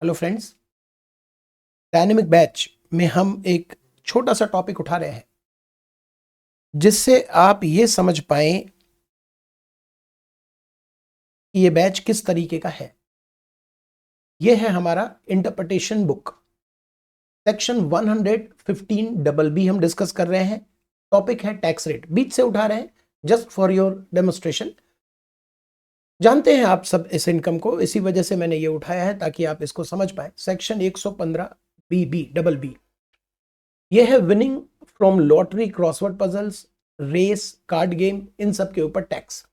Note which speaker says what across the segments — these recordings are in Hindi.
Speaker 1: हेलो फ्रेंड्स, डायनेमिक बैच में हम एक छोटा सा टॉपिक उठा रहे हैं जिससे आप ये समझ पाएं कि ये बैच किस तरीके का है। ये है हमारा interpretation book, section 115 double B हम डिस्कस कर रहे हैं। टॉपिक है टैक्स रेट, बीच से उठा रहे हैं जस्ट फॉर योर डेमोन्स्ट्रेशन। जानते हैं आप सब इस इनकम को, इसी वजह से मैंने ये उठाया है ताकि आप इसको समझ पाए। Section 115 B B double B, ये है winning from lottery, crossword puzzles, race, card game, इन सब के ऊपर टैक्स।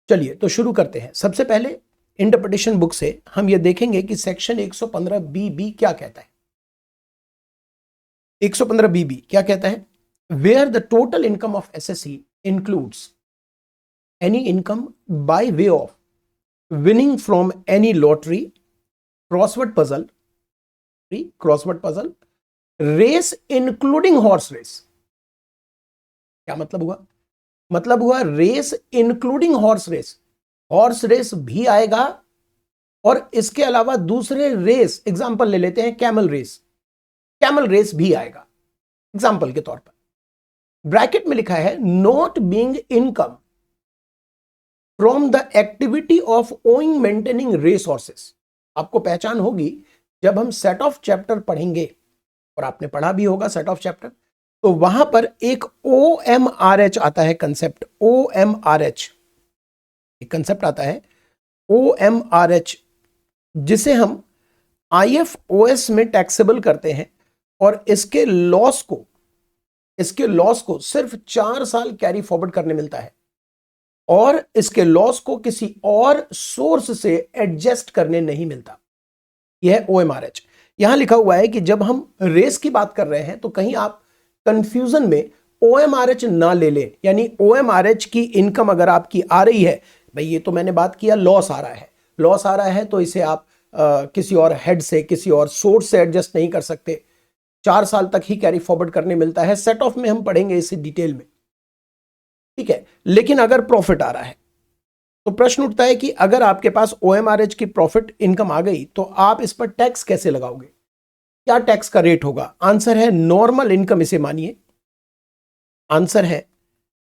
Speaker 1: चलिए तो शुरू करते हैं। सबसे पहले इंटरप्रिटेशन बुक से हम ये देखेंगे कि सेक्शन 115 बी बी क्या कहता है। 115 बी बी क्या कहता है? Where the total income of SSC includes any income by way of winning from any lottery, crossword puzzle, race including horse race. क्या मतलब हुआ? मतलब हुआ race including horse race. Horse race भी आएगा और इसके अलावा दूसरे रेस, एग्जांपल ले लेते हैं कैमल रेस भी आएगा एग्जांपल के तौर पर। ब्रैकेट में लिखा है not being income from the activity of owning maintaining race horses. आपको पहचान होगी जब हम सेट ऑफ चैप्टर पढ़ेंगे, और आपने पढ़ा भी होगा सेट ऑफ चैप्टर, तो वहां पर एक OMRH आता है कंसेप्ट। OMRH एक कंसेप्ट आता है OMRH, जिसे हम IFOS में टैक्सेबल करते हैं, और इसके लॉस को सिर्फ 4 साल कैरी फॉरवर्ड करने मिलता है, और इसके लॉस को किसी और सोर्स से एडजस्ट करने नहीं मिलता। यह है OMRH। यहां लिखा हुआ है कि जब हम रेस की बात कर रहे हैं तो कहीं आप कंफ्यूजन में OMRH ना ले लें। यानी OMRH की इनकम अगर आपकी आ रही है, भाई ये तो मैंने बात किया लॉस आ रहा है तो इसे आप किसी और हेड से, किसी और सोर्स से एडजस्ट नहीं कर सकते। 4 साल तक ही कैरी फॉरवर्ड करने मिलता है। सेट ऑफ में हम पढ़ेंगे इसे डिटेल में, ठीक है। लेकिन अगर प्रॉफिट आ रहा है तो प्रश्न उठता है कि अगर आपके पास OMRH की प्रॉफिट इनकम आ गई तो आप इस पर टैक्स कैसे लगाओगे? क्या टैक्स का रेट होगा? आंसर है नॉर्मल इनकम। इसे मानिए, आंसर है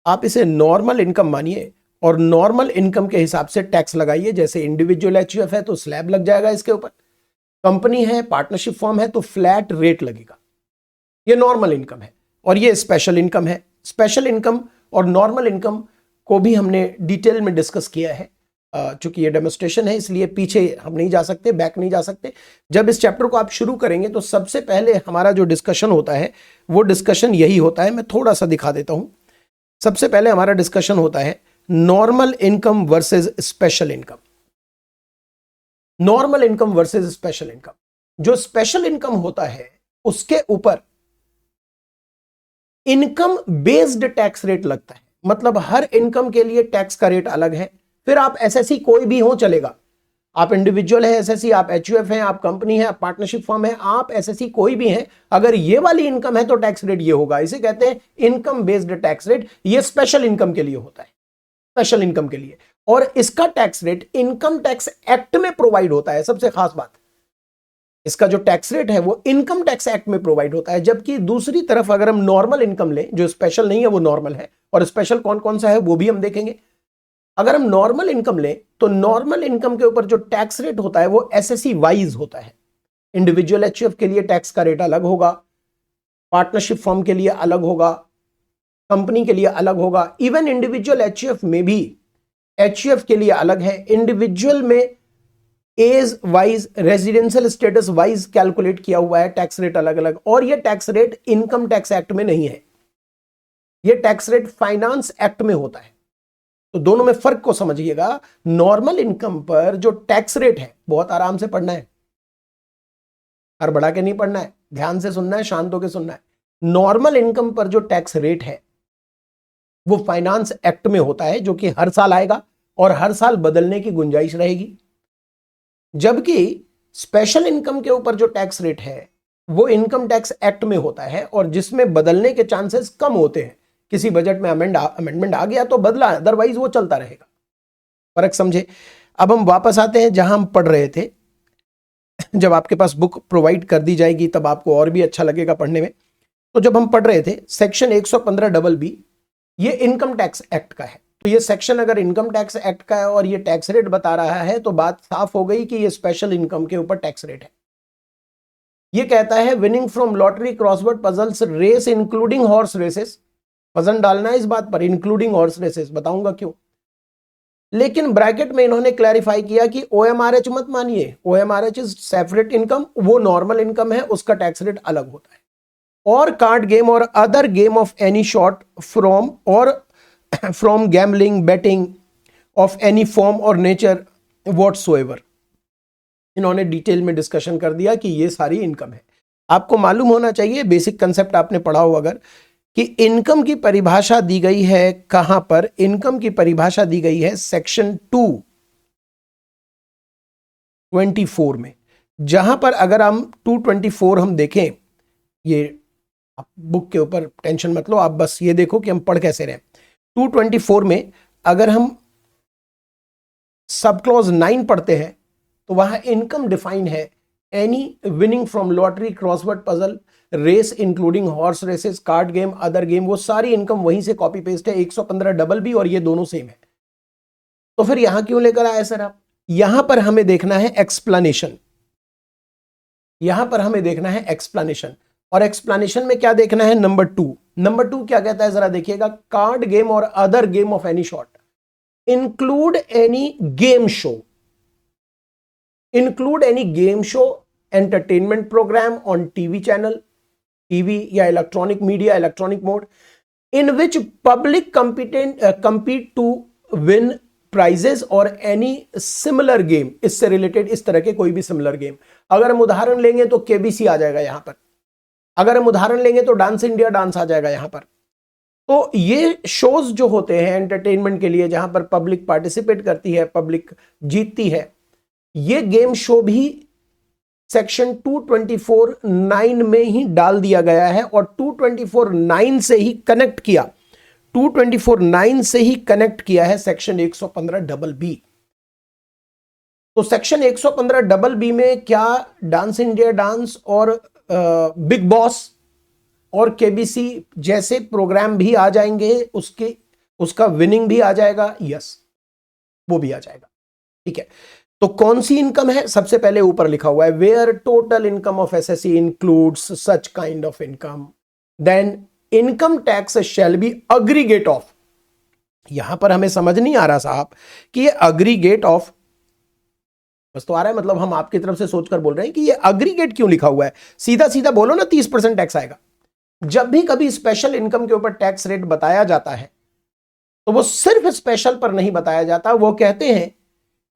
Speaker 1: आप इसे नॉर्मल इनकम मानिए और नॉर्मल इनकम के हिसाब से टैक्स लगाइए। जैसे इंडिविजुअल HUF है तो स्लैब लग जाएगा इसके ऊपर, कंपनी है, पार्टनरशिप फॉर्म है तो फ्लैट रेट लगेगा। ये नॉर्मल इनकम है और ये स्पेशल इनकम है। स्पेशल इनकम और नॉर्मल इनकम को भी हमने डिटेल में डिस्कस किया है। चूंकि ये डेमोन्स्ट्रेशन है इसलिए पीछे हम नहीं जा सकते, बैक नहीं जा सकते। जब इस चैप्टर को आप शुरू करेंगे तो सबसे पहले हमारा जो डिस्कशन होता है वो डिस्कशन यही होता है। मैं थोड़ा सा दिखा देता हूं। सबसे पहले हमारा डिस्कशन होता है normal income versus special income. Normal income versus special income. जो स्पेशल इनकम होता है उसके ऊपर इनकम बेस्ड टैक्स रेट लगता है। मतलब हर इनकम के लिए टैक्स का रेट अलग है। फिर आप एसएससी कोई भी हो चलेगा, आप इंडिविजुअल है एसएससी, आप HUF हैं, आप कंपनी है, आप पार्टनरशिप फर्म है, आप एसएससी कोई भी हैं, अगर ये वाली इनकम है तो टैक्स रेट ये होगा। इसे कहते हैं इनकम बेस्ड टैक्स रेट। ये स्पेशल इनकम के लिए होता है, स्पेशल इनकम के लिए। और इसका tax rate income tax act में प्रोवाइड होता है। सबसे खास बात, इसका जो टैक्स रेट है वो इनकम टैक्स एक्ट में प्रोवाइड होता है। जबकि दूसरी तरफ अगर हम नॉर्मल इनकम लें, जो स्पेशल नहीं है वो नॉर्मल है, और स्पेशल कौन कौन सा है वो भी हम देखेंगे। अगर हम नॉर्मल इनकम लें तो नॉर्मल इनकम के ऊपर जो टैक्स रेट होता है वो एसएससी वाइज होता है। इंडिविजुअल HUF के लिए टैक्स का रेट अलग होगा, पार्टनरशिप फर्म के लिए अलग होगा, कंपनी के लिए अलग होगा। इवन इंडिविजुअल HUF में भी HUF के लिए अलग है। इंडिविजुअल में age wise, residential status wise calculate किया हुआ है टैक्स रेट अलग अलग। और यह tax rate income tax act में नहीं है, यह टैक्स रेट फाइनेंस एक्ट में होता है। तो दोनों में फर्क को समझिएगा। नॉर्मल इनकम पर जो टैक्स रेट है, बहुत आराम से पढ़ना है, हड़बड़ा के नहीं पढ़ना है, ध्यान से सुनना है, शांत होकर सुनना है। नॉर्मल इनकम पर जो टैक्स रेट है वो फाइनेंस एक्ट में होता है, जो कि हर साल आएगा और हर साल बदलने की गुंजाइश रहेगी। जबकि स्पेशल इनकम के ऊपर जो टैक्स रेट है वो इनकम टैक्स एक्ट में होता है और जिसमें बदलने के चांसेस कम होते हैं। किसी बजट में अमेंडमेंट आ गया तो बदला, अदरवाइज वो चलता रहेगा। फर्क समझे? अब हम वापस आते हैं जहां हम पढ़ रहे थे। जब आपके पास बुक प्रोवाइड कर दी जाएगी तब आपको और भी अच्छा लगेगा पढ़ने में। तो जब हम पढ़ रहे थे सेक्शन 115 BB, ये इनकम टैक्स एक्ट का है। तो ये सेक्शन अगर इनकम टैक्स एक्ट का है और ये टैक्स रेट बता रहा है तो बात साफ हो गई कि ये स्पेशल इनकम के ऊपर टैक्स रेट है। ये कहता है winning from lottery, crossword puzzles, race including horse races. वजन डालना है इस बात पर, इंक्लूडिंग हॉर्स रेसेस, बताऊंगा क्यों। लेकिन ब्रैकेट में इन्होंने क्लैरिफाई किया कि OMRH मत मानिए, OMRH इज सेपरेट इनकम, वो नॉर्मल इनकम है, उसका टैक्स रेट अलग होता है। और कार्ड गेम और other game of any sort from gambling, betting of any form और नेचर व्हाटसोएवर। इन्होंने डिटेल में डिस्कशन कर दिया कि ये सारी इनकम है। आपको मालूम होना चाहिए, बेसिक कंसेप्ट आपने पढ़ा हो अगर, कि इनकम की परिभाषा दी गई है कहां पर। इनकम की परिभाषा दी गई है सेक्शन 224 में, जहां पर अगर हम 224 हम देखें, ये आप बुक के ऊपर टेंशन मत लो, आप बस ये देखो कि हम पढ़ कैसे रहे। 224 में अगर हम सब क्लॉज 9 पढ़ते हैं तो वहां इनकम डिफाइन है, any winning from lottery, crossword puzzle, race including horse races, card game, other game, वो सारी इनकम वहीं से कॉपी पेस्ट है। 115BB और ये दोनों सेम है। तो फिर यहां क्यों लेकर आए सर आप? यहां पर हमें देखना है एक्सप्लेनेशन, यहां पर हमें देखना है एक्सप्लेनेशन। और एक्सप्लेनेशन में क्या देखना है? नंबर 2 क्या कहता है जरा देखिएगा। कार्ड गेम और other game of any sort include any game show, include any game show, entertainment programme on TV channel, TV या electronic media, electronic mode, in which public compete to win prizes और एनी सिमिलर गेम, इससे रिलेटेड इस तरह के कोई भी सिमिलर गेम। अगर हम उदाहरण लेंगे तो केबीसी आ जाएगा यहां पर, अगर हम उदाहरण लेंगे तो डांस इंडिया डांस आ जाएगा यहां पर। तो ये शोज जो होते हैं एंटरटेनमेंट के लिए, जहां पर पब्लिक पार्टिसिपेट करती है, पब्लिक जीतती है, ये गेम शो भी सेक्शन 224(9) में ही डाल दिया गया है। और 224(9) से ही कनेक्ट किया, 224(9) से ही कनेक्ट किया है सेक्शन 115BB। तो सेक्शन 115BB में क्या डांस इंडिया डांस और बिग बॉस और केबीसी जैसे प्रोग्राम भी आ जाएंगे, उसका विनिंग भी आ जाएगा, यस वो भी आ जाएगा। ठीक है, तो कौन सी इनकम है? सबसे पहले ऊपर लिखा हुआ है, where total income of SSC includes such kind of income, then income tax shall be aggregate of. यहां पर हमें समझ नहीं आ रहा साहब कि ये अग्रीगेट ऑफ, बस तो आ रहा है, मतलब हम आपकी तरफ से सोचकर बोल रहे हैं कि ये अग्रीगेट क्यों लिखा हुआ है। सीधा सीधा बोलो ना, 30% टैक्स आएगा। जब भी कभी स्पेशल इनकम के ऊपर टैक्स रेट बताया जाता है तो वो सिर्फ स्पेशल पर नहीं बताया जाता, वो कहते हैं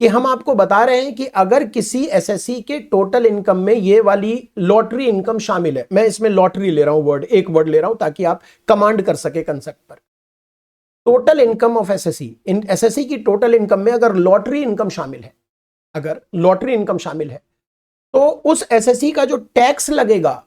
Speaker 1: कि हम आपको बता रहे हैं कि अगर किसी एसएससी के टोटल इनकम में ये वाली लॉटरी इनकम शामिल है, मैं इसमें लॉटरी ले रहा हूं, वर्ड एक वर्ड ले रहा हूं ताकि आप कमांड कर सके कंसेप्ट पर। Total income of SSC, in SSC की टोटल इनकम में अगर लॉटरी इनकम शामिल है, अगर लॉटरी इनकम शामिल है, तो उस एसएससी का जो टैक्स लगेगा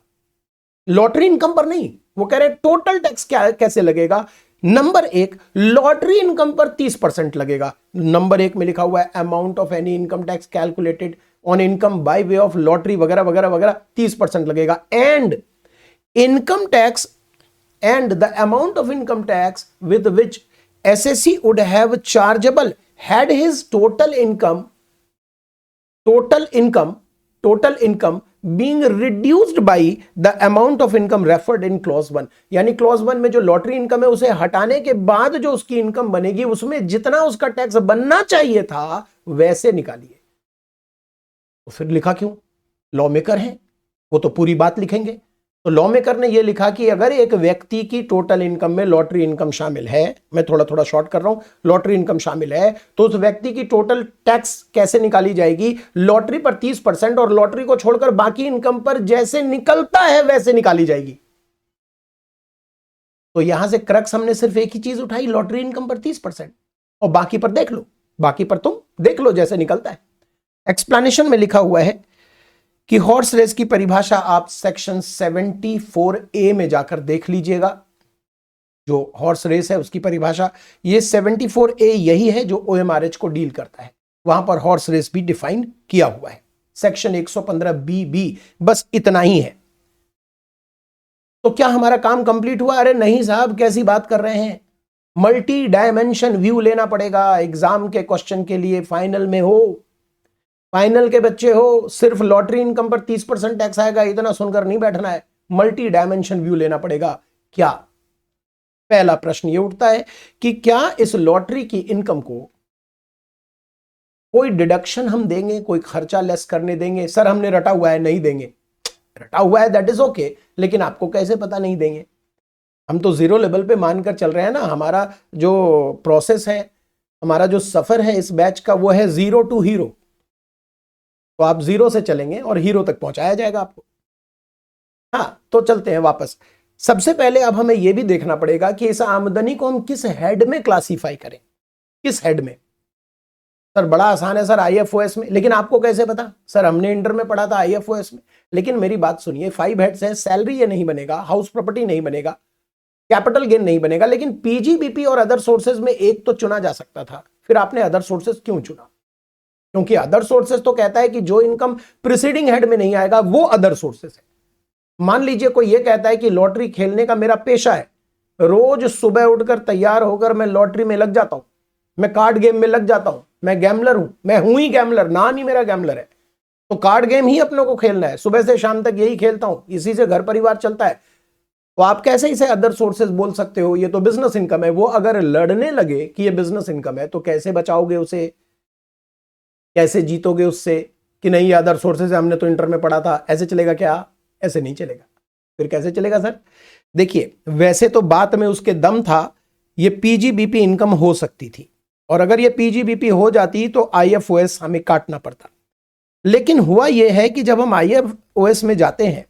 Speaker 1: लॉटरी इनकम पर नहीं, वो कह रहे टोटल टैक्स क्या कैसे लगेगा। नंबर 1, लॉटरी इनकम पर 30% लगेगा। नंबर 1 में लिखा हुआ है amount of any income tax calculated on income by way of lottery वगैरह वगैरह वगैरह, 30% लगेगा। And income tax and the amount of income tax with which SSC would have chargeable had his total income being reduced by the amount of income referred in clause 1, यानी क्लॉज 1 में जो लॉटरी इनकम है उसे हटाने के बाद जो उसकी इनकम बनेगी उसमें जितना उसका टैक्स बनना चाहिए था वैसे निकालिए। तो फिर लिखा क्यों? लॉ मेकर है, वो तो पूरी बात लिखेंगे। तो लॉ मेकर ने यह लिखा कि अगर एक व्यक्ति की टोटल इनकम में लॉटरी इनकम शामिल है, मैं थोड़ा थोड़ा शॉर्ट कर रहा हूं, लॉटरी इनकम शामिल है, तो उस व्यक्ति की टोटल टैक्स कैसे निकाली जाएगी? लॉटरी पर 30% और लॉटरी को छोड़कर बाकी इनकम पर जैसे निकलता है वैसे निकाली जाएगी। तो यहां से क्रक्स हमने सिर्फ एक ही चीज उठाई, लॉटरी इनकम पर 30%, और बाकी पर देख लो, बाकी पर तुम देख लो जैसे निकलता है। एक्सप्लेनेशन में लिखा हुआ है कि हॉर्स रेस की परिभाषा आप सेक्शन 74A में जाकर देख लीजिएगा। जो हॉर्स रेस है उसकी परिभाषा, ये 74A यही है जो OMRH को डील करता है। वहां पर हॉर्स रेस भी डिफाइन किया हुआ है, सेक्शन 115 बी। बस इतना ही है। तो क्या हमारा काम कंप्लीट हुआ? अरे नहीं साहब, कैसी बात कर रहे हैं। मल्टी डायमेंशन व्यू लेना पड़ेगा एग्जाम के क्वेश्चन के लिए। फाइनल में हो, फाइनल के बच्चे हो, सिर्फ लॉटरी इनकम पर 30% टैक्स आएगा इतना सुनकर नहीं बैठना है, मल्टी डायमेंशन व्यू लेना पड़ेगा। क्या? पहला प्रश्न ये उठता है कि क्या इस लॉटरी की इनकम को कोई डिडक्शन हम देंगे, कोई खर्चा लेस करने देंगे? सर हमने रटा हुआ है, नहीं देंगे। रटा हुआ है दैट इज ओके, लेकिन आपको कैसे पता नहीं देंगे? हम तो जीरो लेवल पे मानकर चल रहे हैं ना। हमारा जो प्रोसेस है, हमारा जो सफर है इस बैच का, वो है 0 to हीरो। तो आप 0 से चलेंगे और हीरो तक पहुंचाया जाएगा आपको। हाँ, तो चलते हैं वापस। सबसे पहले अब हमें यह भी देखना पड़ेगा कि इस आमदनी को हम किस हेड में क्लासिफाई करें। किस हेड में? सर बड़ा आसान है सर, आईएफओएस में। लेकिन आपको कैसे पता? सर हमने इंटर में पढ़ा था आईएफओएस में। लेकिन मेरी बात सुनिए, 5 हेड्स है, सैलरी ये नहीं बनेगा, हाउस प्रॉपर्टी नहीं बनेगा, कैपिटल गेन नहीं बनेगा, लेकिन पीजीबीपी और अदर सोर्सेज में एक तो चुना जा सकता था। फिर आपने अदर सोर्सेज क्यों चुना? क्योंकि अदर सोर्सेज तो कहता है कि जो इनकम प्रीसीडिंग हेड में नहीं आएगा वो अदर सोर्सेज है। मान लीजिए कोई ये कहता है कि लॉटरी खेलने का मेरा पेशा है, रोज सुबह उठकर तैयार होकर मैं लॉटरी में लग जाता हूं, मैं कार्ड गेम में लग जाता हूं, मैं गैमलर हूं, मैं हूं ही गैमलर, नाम ही मेरा गैमलर है, तो कार्ड गेम ही अपनों को खेलना है, सुबह से शाम तक यही खेलता हूं, इसी से घर परिवार चलता है, तो आप कैसे इसे अदर सोर्सेज बोल सकते हो? ये तो बिजनेस इनकम है। वो अगर लड़ने लगे कि ये बिजनेस इनकम है तो कैसे बचाओगे उसे? कैसे जीतोगे उससे कि नहीं ये अदर सोर्सेज है, हमने तो इंटर में पढ़ा था? ऐसे चलेगा क्या? ऐसे नहीं चलेगा। फिर कैसे चलेगा सर? देखिए, वैसे तो बात में उसके दम था, ये पीजीबीपी इनकम हो सकती थी, और अगर ये पीजीबीपी हो जाती तो आईएफओएस हमें काटना पड़ता। लेकिन हुआ यह है कि जब हम आईएफओएस में जाते हैं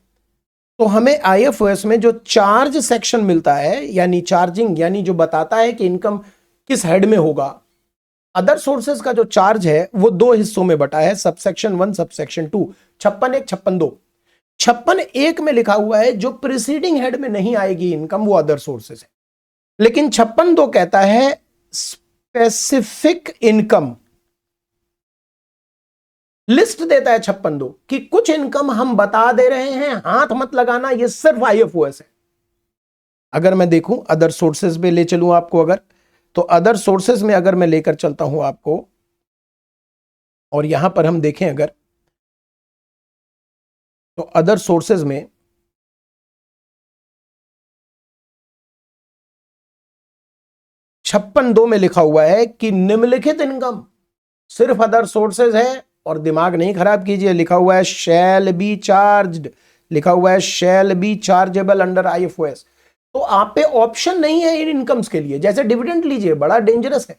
Speaker 1: तो हमें आईएफओएस में जो चार्ज सेक्शन मिलता है, यानी चार्जिंग, यानी जो बताता है कि इनकम किस हेड में होगा, अदर सोर्सेज का जो चार्ज है वो 2 हिस्सों में बटा है, सबसेक्शन 1 सबसेक्शन 2, 56(1) 56(2). 56(1) में लिखा हुआ है जो प्रीसीडिंग हेड में नहीं आएगी इनकम वो अदर सोर्सेज है, लेकिन 56(2) कहता है स्पेसिफिक इनकम। लिस्ट देता है 56(2) कि कुछ इनकम हम बता दे रहे हैं, हाथ मत लगाना, ये सिर्फ आईएफओएस है। अगर मैं देखूं अदर सोर्सेज में ले चलूं आपको, अगर तो अदर सोर्सेज में अगर मैं लेकर चलता हूं आपको, और यहां पर हम देखें अगर, तो अदर सोर्सेज में छप्पन 2 में लिखा हुआ है कि निम्नलिखित इनकम, सिर्फ अदर सोर्सेज है, और दिमाग नहीं खराब कीजिए, लिखा हुआ है शैल बी चार्ज्ड, लिखा हुआ है shall be chargeable under IFOS. तो आप पे ऑप्शन नहीं है इन इनकम्स के लिए। जैसे डिविडेंड लीजिए, बड़ा डेंजरस है।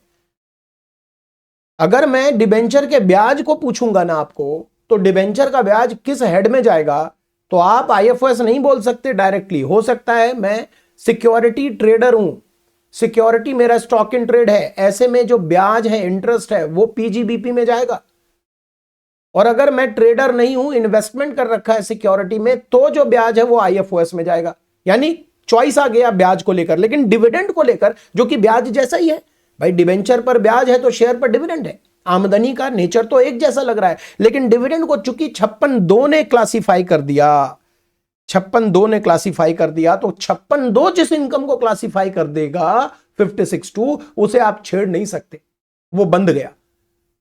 Speaker 1: अगर मैं डिबेंचर के ब्याज को पूछूंगा ना आपको, तो डिबेंचर का ब्याज किस हेड में जाएगा, तो आप आईएफओएस नहीं बोल सकते डायरेक्टली। हो सकता है मैं सिक्योरिटी ट्रेडर हूं, सिक्योरिटी मेरा स्टॉक इन ट्रेड है, ऐसे में जो ब्याज है, इंटरेस्ट है, वो पीजीबीपी में जाएगा। और अगर मैं ट्रेडर नहीं हूं, इन्वेस्टमेंट कर रखा है सिक्योरिटी में, तो जो ब्याज है वो आईएफओएस में जाएगा। यानी चॉइस आ गया ब्याज को लेकर। लेकिन डिविडेंड को लेकर, जो कि ब्याज जैसा ही है भाई, डिबेंचर पर ब्याज है तो शेयर पर डिविडेंड है, आमदनी का नेचर तो एक जैसा लग रहा है, लेकिन डिविडेंड को चूंकि 56(2) ने क्लासिफाई कर दिया, 56(2) ने क्लासिफाई कर दिया, तो 56(2) जिस इनकम को क्लासिफाई कर देगा 56(2), उसे आप छेड़ नहीं सकते, वो बंद गया।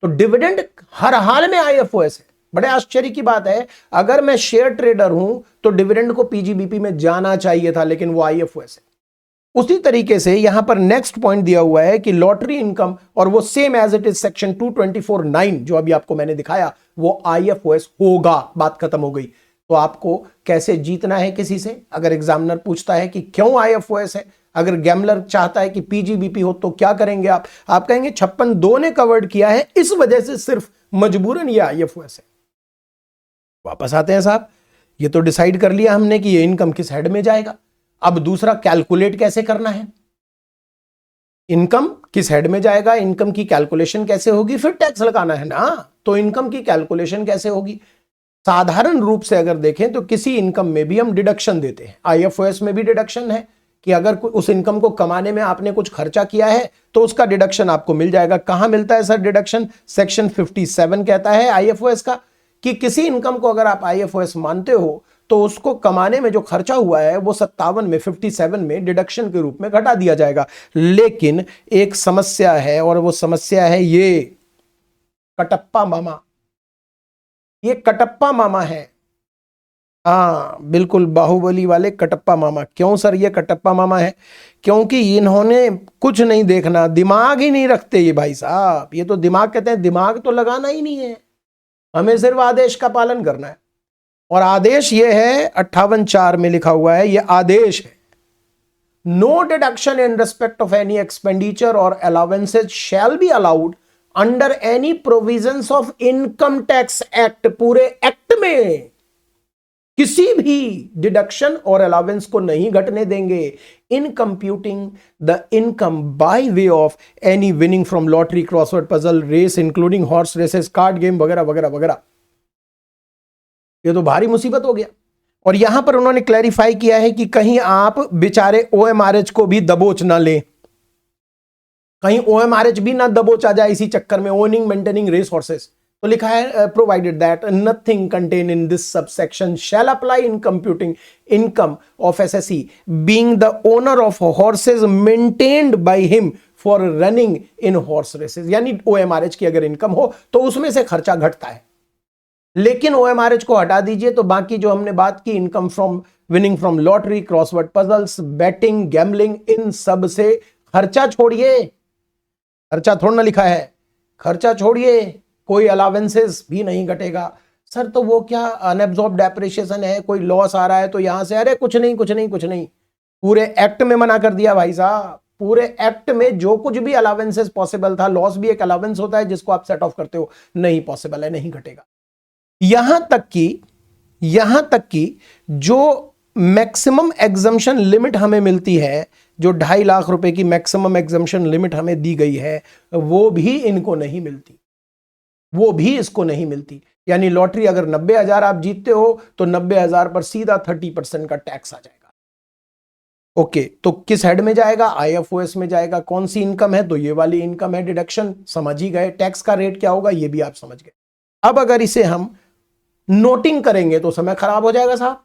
Speaker 1: तो डिविडेंड हर हाल में आईएफओएस है। बड़े आश्चर्य की बात है, अगर मैं शेयर ट्रेडर हूं तो डिविडेंड को पीजीबीपी में जाना चाहिए था, लेकिन वो आईएफओएस है। उसी तरीके से यहां पर नेक्स्ट पॉइंट दिया हुआ है कि लॉटरी इनकम, और वो same as it is section 224(9) जो अभी आपको मैंने दिखाया, वो आईएफओएस होगा। बात खत्म हो गई। तो आपको कैसे जीतना है किसी से? अगर एग्जामिनर पूछता है कि क्यों आईएफओएस है, अगर गैमलर चाहता है कि पीजीबीपी हो, तो क्या करेंगे आप कहेंगे 56(2) ने कवर्ड किया है, इस वजह से सिर्फ मजबूरन ये आईएफओएस है। वापस आते हैं साहब, ये तो डिसाइड कर लिया हमने कि ये इनकम किस हेड में जाएगा। अब दूसरा, कैलकुलेट कैसे करना है, इनकम किस हेड में जाएगा, इनकम की कैलकुलेशन कैसे होगी, फिर टैक्स लगाना है ना। तो इनकम की कैलकुलेशन कैसे होगी? साधारण रूप से अगर देखें तो किसी इनकम में भी हम डिडक्शन देते हैं, आईएफओएस में भी डिडक्शन है, कि अगर उस इनकम को कमाने में आपने कुछ खर्चा किया है तो उसका डिडक्शन आपको मिल जाएगा। कहां मिलता है सर डिडक्शन? सेक्शन 57 कहता है आईएफओएस का कि किसी इनकम को अगर आप आईएफओएस मानते हो तो उसको कमाने में जो खर्चा हुआ है वो 57 में डिडक्शन के रूप में घटा दिया जाएगा। लेकिन एक समस्या है और वो समस्या है ये कटप्पा मामा। ये कटप्पा मामा है, हाँ बिल्कुल, बाहुबली वाले कटप्पा मामा। क्यों सर ये कटप्पा मामा है? क्योंकि इन्होंने कुछ नहीं देखना, दिमाग ही नहीं रखते ये भाई साहब। ये तो दिमाग कहते हैं, दिमाग तो लगाना ही नहीं है, हमें सिर्फ आदेश का पालन करना है। और आदेश ये है 58(4) में लिखा हुआ है, ये आदेश है, no deduction in respect of any expenditure और allowances shall be allowed under any provisions of income tax act. पूरे एक्ट में किसी भी डिडक्शन और अलाउंस को नहीं घटने देंगे in computing the income by way of any winning from lottery, crossword puzzle, race including horse races, card game वगैरह वगैरह वगैरह। ये तो भारी मुसीबत हो गया। और यहां पर उन्होंने क्लैरिफाई किया है कि कहीं आप बेचारे ओएमआरएच को भी दबोच ना ले, कहीं ओएमआरएच भी ना दबोच आ जाए इसी चक्कर में, ओनिंग मेंटेनिंग रेस हॉर्सेस। तो लिखा है provided that nothing contain in this subsection shall apply in computing income of SSC being the owner of horses maintained by him for running in horse races. यानी ओएमआरएच की अगर इनकम हो तो उसमें से खर्चा घटता है, लेकिन ओएमआरएच को हटा दीजिए तो बाकी जो हमने बात की income from winning from lottery, crossword puzzles, betting, gambling, इन सब से खर्चा छोड़िए। खर्चा थोड़ा ना लिखा है, खर्चा छोड़िए, कोई अलावेंसेस भी नहीं घटेगा। सर तो वो क्या अनएब्जॉर्ब डेप्रिसिएशन है, कोई लॉस आ रहा है तो यहां से, अरे कुछ नहीं कुछ नहीं कुछ नहीं, पूरे एक्ट में मना कर दिया भाई साहब। पूरे एक्ट में जो कुछ भी अलावेंसेस पॉसिबल था, लॉस भी एक अलावेंस होता है जिसको आप सेट ऑफ करते हो, नहीं पॉसिबल है, नहीं घटेगा। यहां तक कि जो मैक्सिमम एग्जम्पशन लिमिट हमें मिलती है, जो 2.5 लाख रुपए की मैक्सिमम एग्जम्पशन लिमिट हमें दी गई है, वो भी इनको नहीं मिलती, वो भी इसको नहीं मिलती। यानी लॉटरी अगर 90,000 आप जीतते हो तो 90,000 पर सीधा 30% का टैक्स आ जाएगा। ओके, तो किस हेड में जाएगा? आईएफओएस में जाएगा। कौन सी इनकम है? तो ये वाली इनकम है, डिडक्शन समझ ही गए। टैक्स का रेट क्या होगा ये भी आप समझ गए। अब अगर इसे हम नोटिंग करेंगे तो समय खराब हो जाएगा साहब।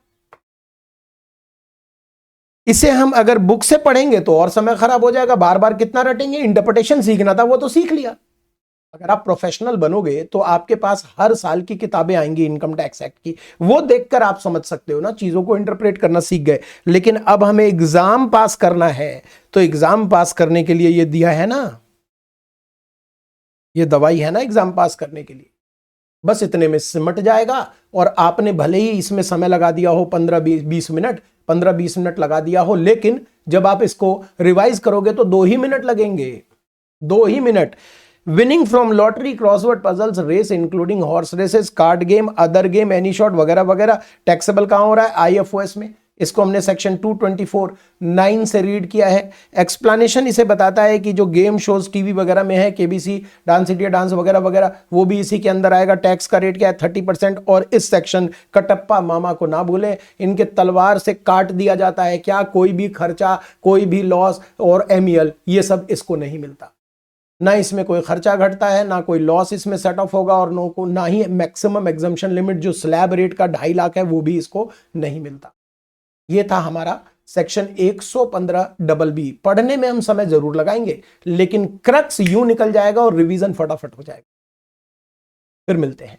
Speaker 1: इसे हम अगर बुक से पढ़ेंगे तो और समय खराब हो जाएगा, बार बार कितना रटेंगे। इंटरप्रिटेशन सीखना था वो तो सीख लिया। अगर आप प्रोफेशनल बनोगे तो आपके पास हर साल की किताबें आएंगी इनकम टैक्स एक्ट की, वो देखकर आप समझ सकते हो ना, चीजों को इंटरप्रेट करना सीख गए। लेकिन अब हमें एग्जाम पास करना है, तो एग्जाम पास करने के लिए ये दिया है ना, ये दवाई है ना एग्जाम पास करने के लिए। बस इतने में सिमट जाएगा। और आपने भले ही इसमें समय लगा दिया हो 15-20 मिनट, 15-20 मिनट लगा दिया हो, लेकिन जब आप इसको रिवाइज करोगे तो 2 ही मिनट लगेंगे, 2 ही minute. Winning from lottery, crossword puzzles, race including horse races, card game, other game, any sort वगैरह वगैरह टैक्सेबल कहां हो रहा है? आईएफओएस में। इसको हमने सेक्शन 224(9) से रीड किया है। एक्सप्लेनेशन इसे बताता है कि जो गेम शोज टीवी वगैरह में है, केबीसी, डांस इंडिया डांस वगैरह वगैरह, वो भी इसी के अंदर आएगा। टैक्स का रेट क्या है? 30%। और इस सेक्शन कटप्पा मामा को ना भूलें, इनके तलवार से काट दिया जाता है क्या? कोई भी खर्चा, कोई भी लॉस और एमईएल, ये सब इसको नहीं मिलता। ना इसमें कोई खर्चा घटता है, ना कोई लॉस इसमें सेट ऑफ होगा, और ना ही मैक्सिमम एग्जम्पशन लिमिट जो स्लैब रेट का 2.5 लाख है वो भी इसको नहीं मिलता। ये था हमारा सेक्शन 115(b). पढ़ने में हम समय जरूर लगाएंगे, लेकिन क्रक्स यूं निकल जाएगा और रिवीजन फटाफट हो जाएगा। फिर मिलते हैं।